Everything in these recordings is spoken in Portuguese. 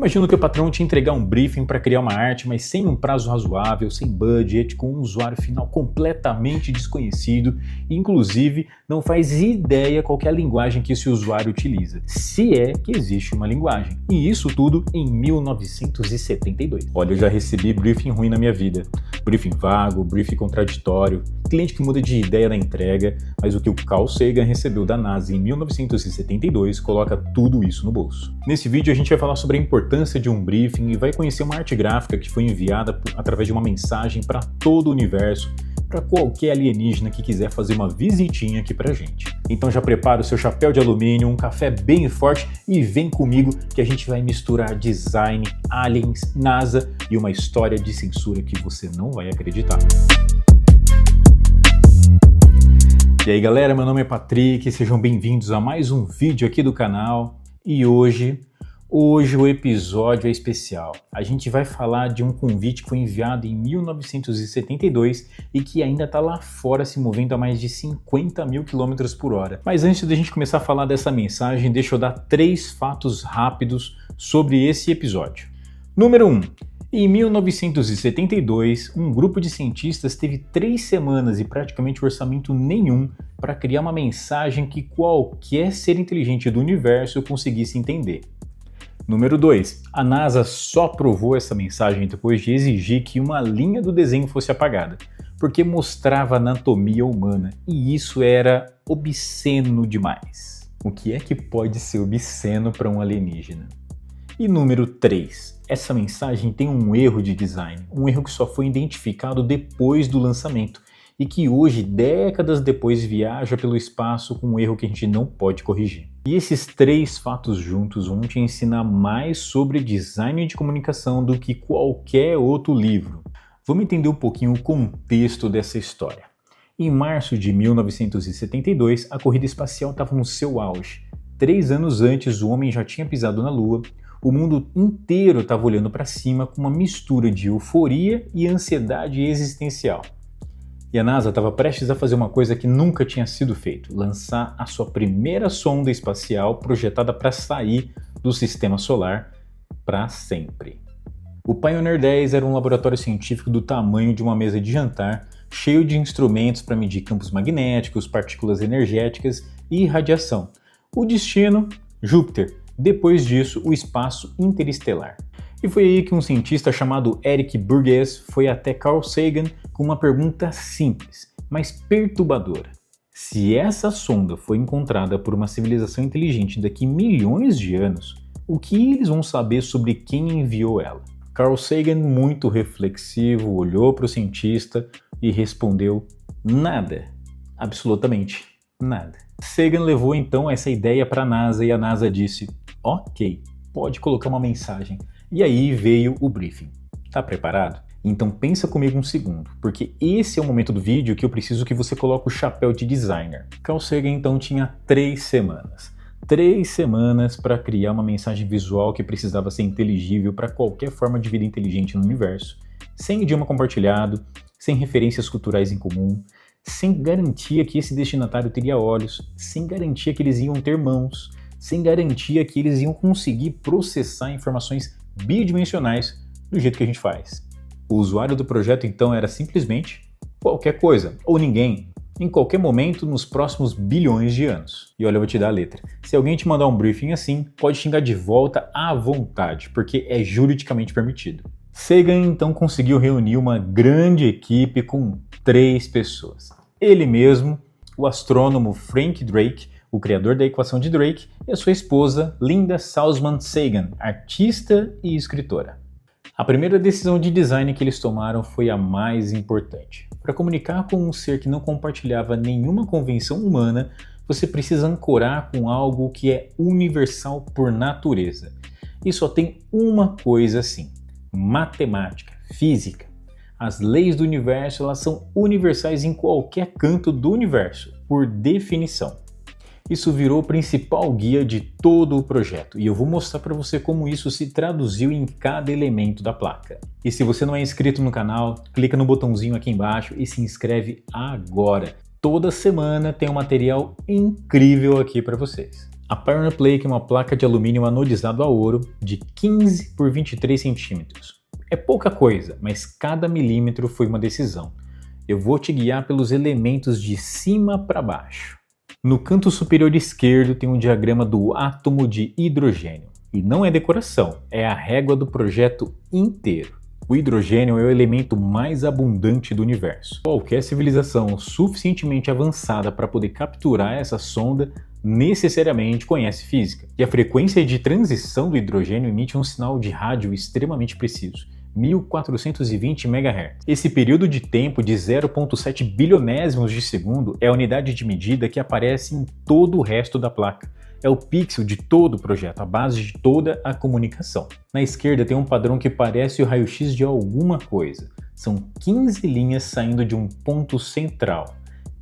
Imagina o teu patrão te entregar um briefing para criar uma arte, mas sem um prazo razoável, sem budget, com um usuário final completamente desconhecido e, inclusive, não faz ideia qual que é a linguagem que esse usuário utiliza, se é que existe uma linguagem. E isso tudo em 1972. Olha, eu já recebi briefing ruim na minha vida. Briefing vago, briefing contraditório, cliente que muda de ideia na entrega, mas o que o Carl Sagan recebeu da NASA em 1972 coloca tudo isso no bolso. Nesse vídeo a gente vai falar sobre a importância de um briefing e vai conhecer uma arte gráfica que foi enviada através de uma mensagem para todo o universo, para qualquer alienígena que quiser fazer uma visitinha aqui pra gente. Então já prepara o seu chapéu de alumínio, um café bem forte e vem comigo que a gente vai misturar design, aliens, NASA e uma história de censura que você não vai acreditar. E aí galera, meu nome é Patrick, sejam bem-vindos a mais um vídeo aqui do canal e hoje o episódio é especial. A gente vai falar de um convite que foi enviado em 1972 e que ainda está lá fora se movendo a mais de 50 mil km por hora. Mas antes da gente começar a falar dessa mensagem, deixa eu dar 3 fatos rápidos sobre esse episódio. Número 1. Em 1972, um grupo de cientistas teve 3 semanas e praticamente orçamento nenhum para criar uma mensagem que qualquer ser inteligente do universo conseguisse entender. Número 2. A NASA só aprovou essa mensagem depois de exigir que uma linha do desenho fosse apagada, porque mostrava anatomia humana, e isso era obsceno demais. O que é que pode ser obsceno para um alienígena? E número 3. Essa mensagem tem um erro de design, um erro que só foi identificado depois do lançamento, e que hoje, décadas depois, viaja pelo espaço com um erro que a gente não pode corrigir. E esses 3 fatos juntos vão te ensinar mais sobre design de comunicação do que qualquer outro livro. Vamos entender um pouquinho o contexto dessa história. Em março de 1972, a corrida espacial estava no seu auge. 3 anos antes, o homem já tinha pisado na Lua, o mundo inteiro estava olhando para cima com uma mistura de euforia e ansiedade existencial. E a NASA estava prestes a fazer uma coisa que nunca tinha sido feito, lançar a sua primeira sonda espacial projetada para sair do sistema solar para sempre. O Pioneer 10 era um laboratório científico do tamanho de uma mesa de jantar, cheio de instrumentos para medir campos magnéticos, partículas energéticas e radiação. O destino? Júpiter. Depois disso, o espaço interestelar. E foi aí que um cientista chamado Eric Burgess foi até Carl Sagan com uma pergunta simples, mas perturbadora. Se essa sonda foi encontrada por uma civilização inteligente daqui milhões de anos, o que eles vão saber sobre quem enviou ela? Carl Sagan, muito reflexivo, olhou para o cientista e respondeu nada. Absolutamente nada. Sagan levou então essa ideia para a NASA e a NASA disse: ok, pode colocar uma mensagem. E aí veio o briefing. Tá preparado? Então pensa comigo um segundo, porque esse é o momento do vídeo que eu preciso que você coloque o chapéu de designer. Carl Sagan então tinha 3 semanas. 3 semanas para criar uma mensagem visual que precisava ser inteligível para qualquer forma de vida inteligente no universo, sem idioma compartilhado, sem referências culturais em comum, sem garantia que esse destinatário teria olhos, sem garantia que eles iam ter mãos, sem garantia que eles iam conseguir processar informações bidimensionais do jeito que a gente faz. O usuário do projeto então era simplesmente qualquer coisa, ou ninguém, em qualquer momento nos próximos bilhões de anos. E olha, eu vou te dar a letra. Se alguém te mandar um briefing assim, pode xingar de volta à vontade, porque é juridicamente permitido. Sagan então conseguiu reunir uma grande equipe com 3 pessoas. Ele mesmo, o astrônomo Frank Drake, o criador da equação de Drake, e a sua esposa, Linda Salzman Sagan, artista e escritora. A primeira decisão de design que eles tomaram foi a mais importante. Para comunicar com um ser que não compartilhava nenhuma convenção humana, você precisa ancorar com algo que é universal por natureza. E só tem uma coisa assim: matemática, física. As leis do universo, elas são universais em qualquer canto do universo, por definição. Isso virou o principal guia de todo o projeto e eu vou mostrar para você como isso se traduziu em cada elemento da placa. E se você não é inscrito no canal, clica no botãozinho aqui embaixo e se inscreve agora. Toda semana tem um material incrível aqui para vocês. A Pioneer Plate é uma placa de alumínio anodizado a ouro de 15 por 23 centímetros. É pouca coisa, mas cada milímetro foi uma decisão. Eu vou te guiar pelos elementos de cima para baixo. No canto superior esquerdo tem um diagrama do átomo de hidrogênio. E não é decoração, é a régua do projeto inteiro. O hidrogênio é o elemento mais abundante do universo. Qualquer civilização suficientemente avançada para poder capturar essa sonda necessariamente conhece física. E a frequência de transição do hidrogênio emite um sinal de rádio extremamente preciso, 1420 MHz. Esse período de tempo de 0,7 bilionésimos de segundo é a unidade de medida que aparece em todo o resto da placa. É o pixel de todo o projeto, a base de toda a comunicação. Na esquerda tem um padrão que parece o raio-x de alguma coisa. São 15 linhas saindo de um ponto central,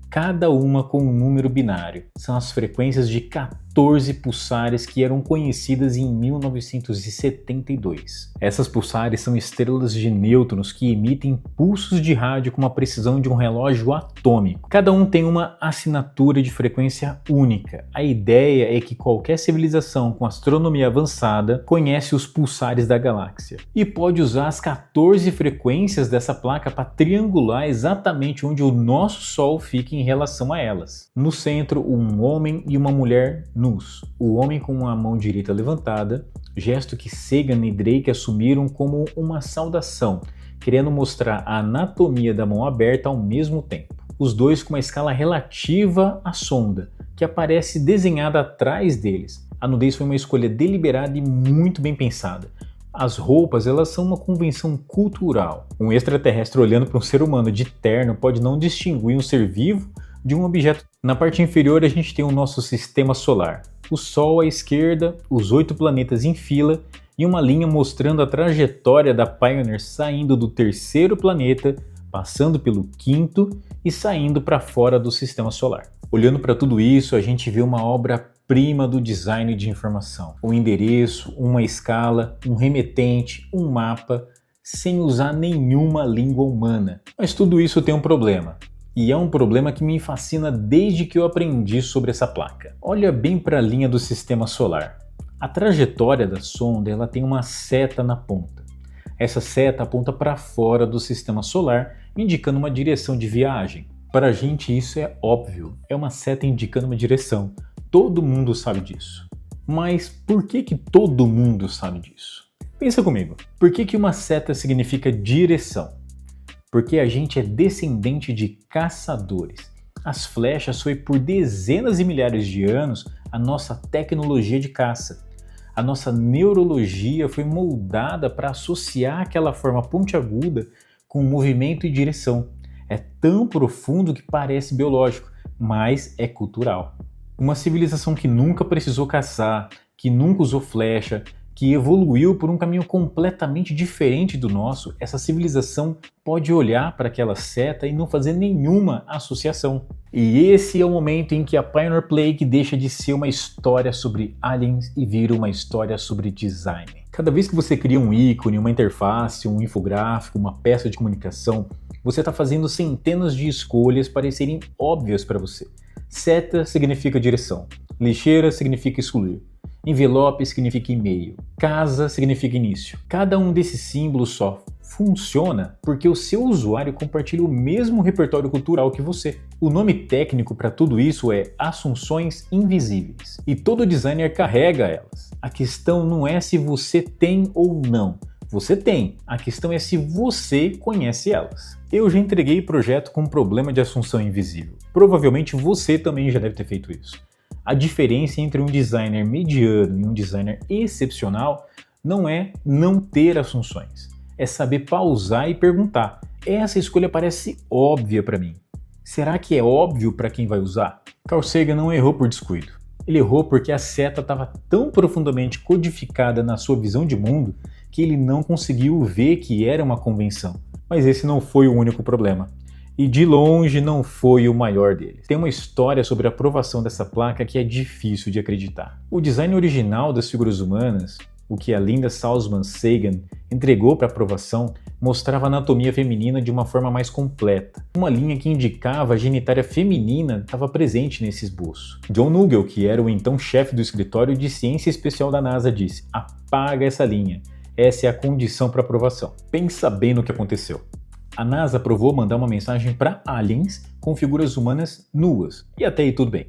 cada uma com um número binário. São as frequências de 14 pulsares que eram conhecidas em 1972. Essas pulsares são estrelas de nêutrons que emitem pulsos de rádio com uma precisão de um relógio atômico. Cada um tem uma assinatura de frequência única. A ideia é que qualquer civilização com astronomia avançada conhece os pulsares da galáxia e pode usar as 14 frequências dessa placa para triangular exatamente onde o nosso Sol fica em relação a elas. No centro, um homem e uma mulher nus. O homem com a mão direita levantada, gesto que Sagan e Drake assumiram como uma saudação, querendo mostrar a anatomia da mão aberta ao mesmo tempo. Os dois com uma escala relativa à sonda, que aparece desenhada atrás deles. A nudez foi uma escolha deliberada e muito bem pensada. As roupas, elas são uma convenção cultural. Um extraterrestre olhando para um ser humano de terno pode não distinguir um ser vivo de um objeto. Na parte inferior a gente tem o nosso sistema solar. O Sol à esquerda, os 8 planetas em fila e uma linha mostrando a trajetória da Pioneer saindo do terceiro planeta, passando pelo quinto e saindo para fora do sistema solar. Olhando para tudo isso, a gente vê uma obra-prima do design de informação. Um endereço, uma escala, um remetente, um mapa, sem usar nenhuma língua humana. Mas tudo isso tem um problema. E é um problema que me fascina desde que eu aprendi sobre essa placa. Olha bem para a linha do sistema solar. A trajetória da sonda ela tem uma seta na ponta. Essa seta aponta para fora do sistema solar, indicando uma direção de viagem. Para a gente isso é óbvio, é uma seta indicando uma direção. Todo mundo sabe disso. Mas por que todo mundo sabe disso? Pensa comigo, por que uma seta significa direção? Porque a gente é descendente de caçadores. As flechas foi por dezenas e milhares de anos a nossa tecnologia de caça. A nossa neurologia foi moldada para associar aquela forma pontiaguda com movimento e direção. É tão profundo que parece biológico, mas é cultural. Uma civilização que nunca precisou caçar, que nunca usou flecha, que evoluiu por um caminho completamente diferente do nosso, essa civilização pode olhar para aquela seta e não fazer nenhuma associação. E esse é o momento em que a Pioneer Plate deixa de ser uma história sobre aliens e vira uma história sobre design. Cada vez que você cria um ícone, uma interface, um infográfico, uma peça de comunicação, você está fazendo centenas de escolhas parecerem óbvias para você. Seta significa direção, lixeira significa excluir. Envelope significa e-mail, casa significa início. Cada um desses símbolos só funciona porque o seu usuário compartilha o mesmo repertório cultural que você. O nome técnico para tudo isso é assunções invisíveis. E todo designer carrega elas. A questão não é se você tem ou não. Você tem, a questão é se você conhece elas. Eu já entreguei projeto com problema de assunção invisível. Provavelmente você também já deve ter feito isso. A diferença entre um designer mediano e um designer excepcional não é não ter assunções, é saber pausar e perguntar. Essa escolha parece óbvia para mim. Será que é óbvio para quem vai usar? Carl Sagan não errou por descuido. Ele errou porque a seta estava tão profundamente codificada na sua visão de mundo que ele não conseguiu ver que era uma convenção. Mas esse não foi o único problema. E de longe não foi o maior deles. Tem uma história sobre a aprovação dessa placa que é difícil de acreditar. O design original das figuras humanas, o que a Linda Salzman Sagan entregou para aprovação, mostrava a anatomia feminina de uma forma mais completa. Uma linha que indicava a genitália feminina estava presente nesse esboço. John Nugel, que era o então chefe do escritório de ciência especial da NASA, disse: apaga essa linha, essa é a condição para aprovação. Pensa bem no que aconteceu. A NASA aprovou mandar uma mensagem para aliens com figuras humanas nuas, e até aí tudo bem.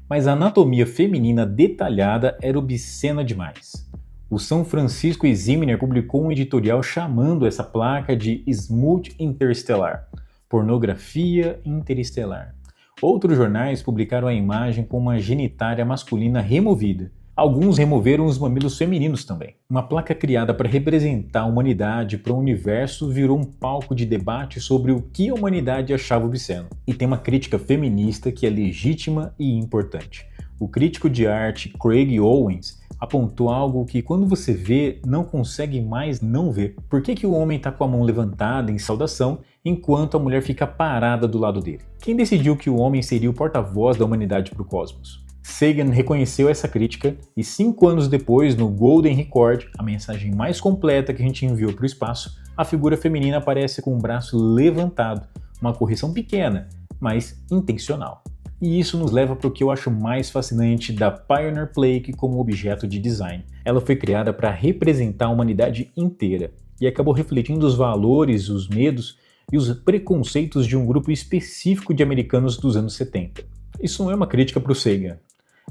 Mas a anatomia feminina detalhada era obscena demais. O São Francisco Examiner publicou um editorial chamando essa placa de Smut Interstellar, pornografia interestelar. Outros jornais publicaram a imagem com uma genitália masculina removida. Alguns removeram os mamilos femininos também. Uma placa criada para representar a humanidade para o universo virou um palco de debate sobre o que a humanidade achava obsceno. E tem uma crítica feminista que é legítima e importante. O crítico de arte Craig Owens apontou algo que quando você vê, não consegue mais não ver. Por que o homem está com a mão levantada em saudação, enquanto a mulher fica parada do lado dele? Quem decidiu que o homem seria o porta-voz da humanidade para o cosmos? Sagan reconheceu essa crítica e 5 anos depois, no Golden Record, a mensagem mais completa que a gente enviou para o espaço, a figura feminina aparece com o braço levantado, uma correção pequena, mas intencional. E isso nos leva para o que eu acho mais fascinante da Pioneer Plaque como objeto de design. Ela foi criada para representar a humanidade inteira e acabou refletindo os valores, os medos e os preconceitos de um grupo específico de americanos dos anos 70. Isso não é uma crítica para o Sagan.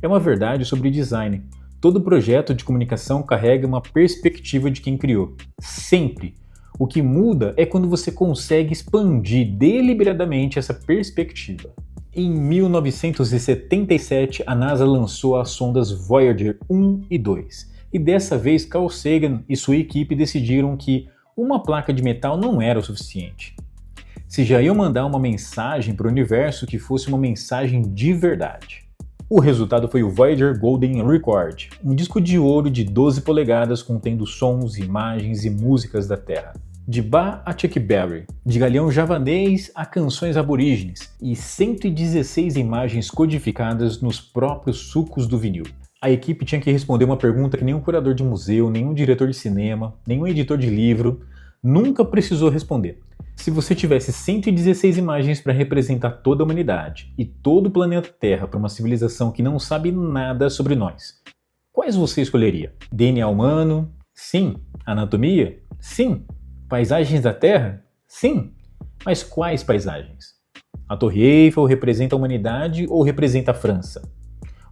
É uma verdade sobre design. Todo projeto de comunicação carrega uma perspectiva de quem criou. Sempre. O que muda é quando você consegue expandir deliberadamente essa perspectiva. Em 1977, a NASA lançou as sondas Voyager 1 e 2. E dessa vez, Carl Sagan e sua equipe decidiram que uma placa de metal não era o suficiente. Se já iam mandar uma mensagem para o universo, que fosse uma mensagem de verdade. O resultado foi o Voyager Golden Record, um disco de ouro de 12 polegadas contendo sons, imagens e músicas da Terra. De Ba a Chuck Berry, de galeão javanês a canções aborígenes e 116 imagens codificadas nos próprios sulcos do vinil. A equipe tinha que responder uma pergunta que nenhum curador de museu, nenhum diretor de cinema, nenhum editor de livro nunca precisou responder. Se você tivesse 116 imagens para representar toda a humanidade e todo o planeta Terra para uma civilização que não sabe nada sobre nós, quais você escolheria? DNA humano? Sim. Anatomia? Sim. Paisagens da Terra? Sim. Mas quais paisagens? A Torre Eiffel representa a humanidade ou representa a França?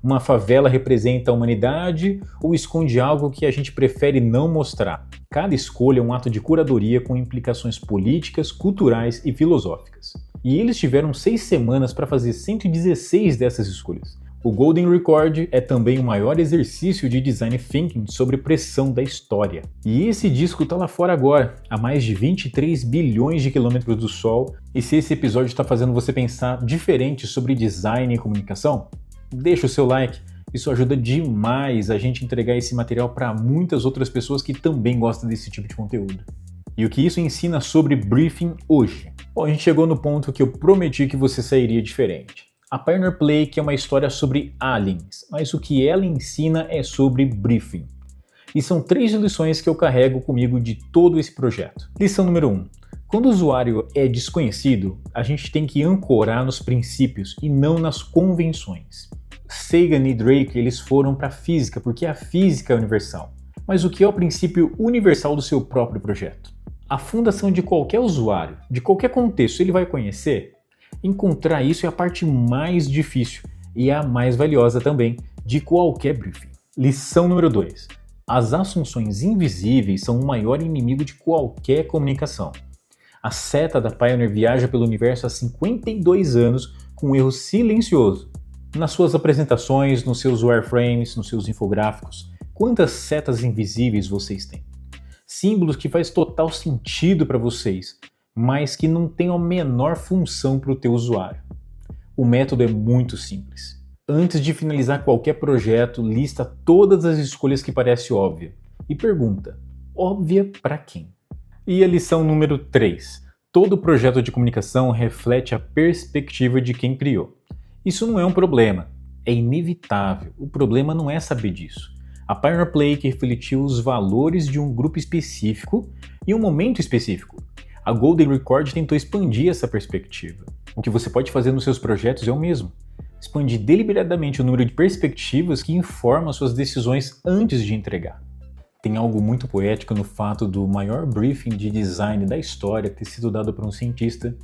Uma favela representa a humanidade ou esconde algo que a gente prefere não mostrar? Cada escolha é um ato de curadoria com implicações políticas, culturais e filosóficas. E eles tiveram 6 semanas para fazer 116 dessas escolhas. O Golden Record é também o maior exercício de design thinking sobre pressão da história. E esse disco está lá fora agora, a mais de 23 bilhões de quilômetros do Sol. E se esse episódio está fazendo você pensar diferente sobre design e comunicação, deixa o seu like, isso ajuda demais a gente entregar esse material para muitas outras pessoas que também gostam desse tipo de conteúdo. E o que isso ensina sobre briefing hoje? Bom, a gente chegou no ponto que eu prometi que você sairia diferente. A Pioneer Plaque é uma história sobre aliens, mas o que ela ensina é sobre briefing. E são 3 lições que eu carrego comigo de todo esse projeto. Lição número 1. Quando o usuário é desconhecido, a gente tem que ancorar nos princípios e não nas convenções. Sagan e Drake eles foram para a física, porque a física é universal. Mas o que é o princípio universal do seu próprio projeto? A fundação de qualquer usuário, de qualquer contexto, ele vai conhecer? Encontrar isso é a parte mais difícil e a mais valiosa também de qualquer briefing. Lição número 2. As assunções invisíveis são o maior inimigo de qualquer comunicação. A seta da Pioneer viaja pelo universo há 52 anos com um erro silencioso. Nas suas apresentações, nos seus wireframes, nos seus infográficos, quantas setas invisíveis vocês têm? Símbolos que faz total sentido para vocês, mas que não têm a menor função para o teu usuário. O método é muito simples. Antes de finalizar qualquer projeto, lista todas as escolhas que parecem óbvia e pergunta, óbvia para quem? E a lição número 3. Todo projeto de comunicação reflete a perspectiva de quem criou. Isso não é um problema, é inevitável. O problema não é saber disso. A Pioneer Plaque refletiu os valores de um grupo específico em um momento específico. A Golden Record tentou expandir essa perspectiva. O que você pode fazer nos seus projetos é o mesmo. Expandir deliberadamente o número de perspectivas que informam suas decisões antes de entregar. Tem algo muito poético no fato do maior briefing de design da história ter sido dado por um cientista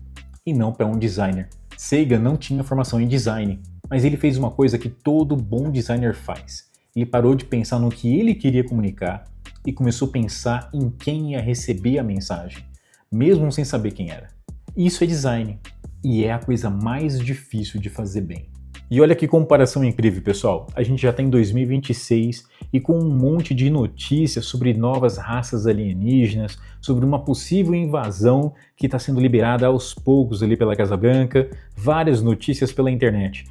e não para um designer. Sagan não tinha formação em design, mas ele fez uma coisa que todo bom designer faz. Ele parou de pensar no que ele queria comunicar e começou a pensar em quem ia receber a mensagem, mesmo sem saber quem era. Isso é design, e é a coisa mais difícil de fazer bem. E olha que comparação incrível, pessoal. A gente já está em 2026 e com um monte de notícias sobre novas raças alienígenas, sobre uma possível invasão que está sendo liberada aos poucos ali pela Casa Branca, várias notícias pela internet.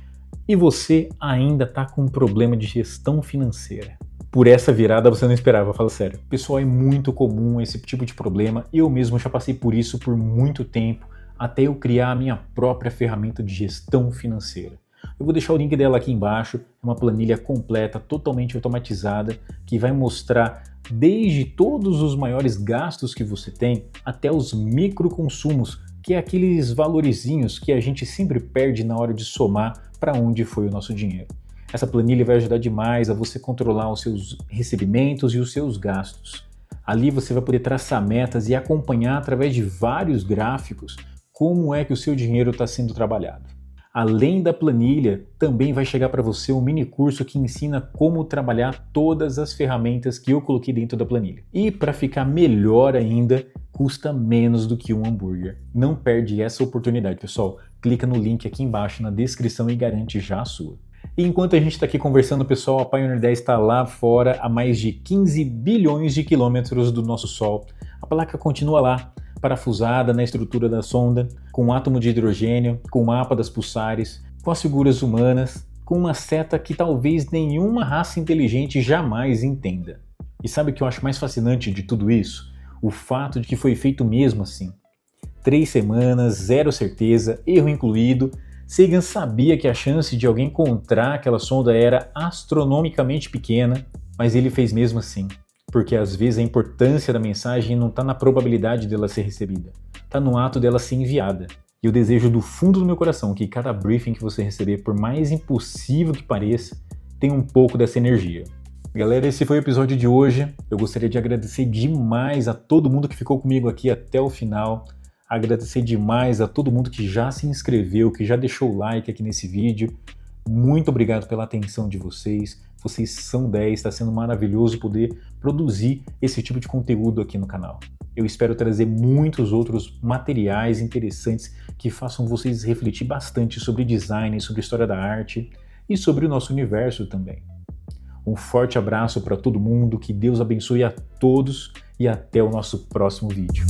E você ainda está com um problema de gestão financeira. Por essa virada você não esperava, fala sério. Pessoal, é muito comum esse tipo de problema. Eu mesmo já passei por isso por muito tempo, até eu criar a minha própria ferramenta de gestão financeira. Eu vou deixar o link dela aqui embaixo, é uma planilha completa, totalmente automatizada, que vai mostrar desde todos os maiores gastos que você tem, até os microconsumos, que é aqueles valorizinhos que a gente sempre perde na hora de somar para onde foi o nosso dinheiro. Essa planilha vai ajudar demais a você controlar os seus recebimentos e os seus gastos. Ali você vai poder traçar metas e acompanhar através de vários gráficos como é que o seu dinheiro está sendo trabalhado. Além da planilha, também vai chegar para você um mini curso que ensina como trabalhar todas as ferramentas que eu coloquei dentro da planilha. E para ficar melhor ainda, custa menos do que um hambúrguer. Não perde essa oportunidade, pessoal. Clica no link aqui embaixo na descrição e garante já a sua. E enquanto a gente está aqui conversando, pessoal, a Pioneer 10 está lá fora a mais de 15 bilhões de quilômetros do nosso Sol. A placa continua lá, parafusada na estrutura da sonda, com um átomo de hidrogênio, com o mapa das pulsares, com as figuras humanas, com uma seta que talvez nenhuma raça inteligente jamais entenda. E sabe o que eu acho mais fascinante de tudo isso? O fato de que foi feito mesmo assim. 3 semanas, zero certeza, erro incluído. Sagan sabia que a chance de alguém encontrar aquela sonda era astronomicamente pequena, mas ele fez mesmo assim. Porque às vezes a importância da mensagem não está na probabilidade dela ser recebida, está no ato dela ser enviada. E eu desejo do fundo do meu coração que cada briefing que você receber, por mais impossível que pareça, tenha um pouco dessa energia. Galera, esse foi o episódio de hoje. Eu gostaria de agradecer demais a todo mundo que ficou comigo aqui até o final. Agradecer demais a todo mundo que já se inscreveu, que já deixou o like aqui nesse vídeo. Muito obrigado pela atenção de vocês. Vocês são 10, está sendo maravilhoso poder produzir esse tipo de conteúdo aqui no canal. Eu espero trazer muitos outros materiais interessantes que façam vocês refletir bastante sobre design, sobre história da arte e sobre o nosso universo também. Um forte abraço para todo mundo, que Deus abençoe a todos e até o nosso próximo vídeo.